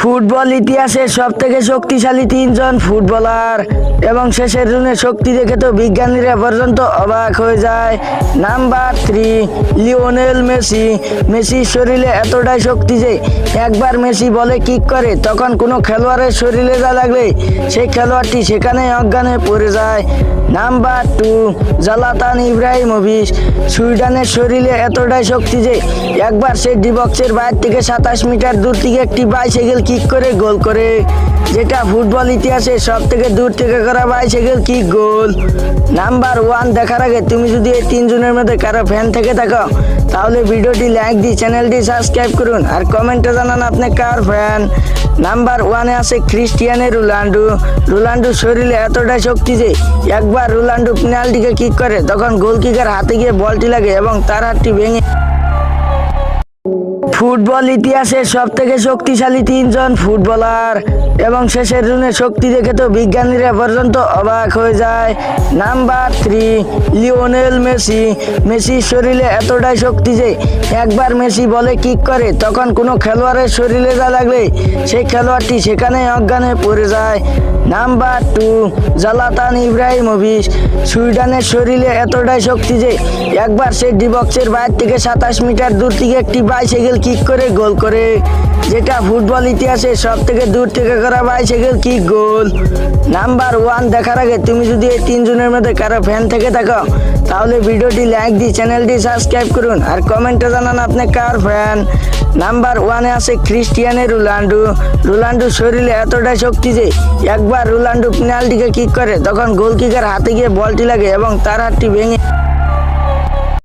Football ইতিহাসের সব থেকে শক্তিশালী তিনজন ফুটবলার এবং শেষের দিনের শক্তি দেখে তো বিজ্ঞানীরা পর্যন্ত অবাক হয়ে যায়। Number 3, Lionel Messi. মেসির শরীরে এতটাই শক্তি যে একবার মেসি বলে কিক করে তখন কোনো খেলোয়াড়ের শরীরে যা লাগলে সেই খেলোয়াড়টি সেখানে অজ্ঞান হয়ে পড়ে যায়। Number 2, Zlatan Ibrahimovic. সুইডেনের শরীরে এতটাই শক্তি যে একবার সে ডি বক্সের বাইরে থেকে 27 মিটার দূর থেকে একটি বাইসাইকেল কিক করে গোল করে, যেটা ফুটবল ইতিহাসে সব থেকে দূর থেকে করা বাইসাইকেল কিক গোল। নাম্বার 1 দেখার আগে তুমি যদি এই তিনজনের মধ্যে কারো ফ্যান থেকে থাকো তাহলে ভিডিওটি লাইক দিয়ে চ্যানেলটি সাবস্ক্রাইব করুন আর কমেন্টে জানান আপনি কার ফ্যান। নাম্বার 1-এ আছে ক্রিস্টিয়ানো রোনাল্ডো। রোনাল্ডোর শরীরে এতটাই শক্তি যে একবার রোনাল্ডো পেনাল্টিকে কিক করে তখন গোলকিকার হাতে গিয়ে বলটি লাগে এবং তার হাতটি ভেঙে। ফুটবল ইতিহাসের সব থেকে শক্তিশালী তিনজন ফুটবলার এবং শেষের দিনের শক্তি দেখে তো বিজ্ঞানীরা পর্যন্ত অবাক হয়ে যায়। Number 3, Lionel Messi. মেসির শরীরে এতটাই শক্তি যে একবার মেসি বলে কিক করে তখন কোনো খেলোয়াড়ের শরীরে যা লাগলে সেই খেলোয়াড়টি সেখানে অজ্ঞান হয়ে পড়ে যায়। Number 2, Zlatan Ibrahimovic. সুইডেনের শরীরে এতটাই শক্তি যে একবার সে ডি বক্সের বাইরে থেকে 27 মিটার দূর থেকে একটি বাইসাইকেল কিক করে গোল করে, যেটা ফুটবল ইতিহাসে সব থেকে দূর থেকে করা বাইসাইকেল কিক গোল। নাম্বার 1 দেখার আগে তুমি যদি এই তিনজনের মধ্যে কারো ফ্যান থেকে থাকো তাহলে ভিডিওটি লাইক দিয়ে চ্যানেলটি সাবস্ক্রাইব করুন আর কমেন্টে জানান আপনি কার ফ্যান। নাম্বার 1-এ আছে ক্রিস্টিয়ানো রোনাল্ডো। রোনাল্ডোর শরীরে এতটাই শক্তি যে একবার রোনাল্ডো পেনাল্টিকে কিক করে তখন গোলকিকার হাতে গিয়ে বলটি লাগে এবং তার হাতটি ভেঙে।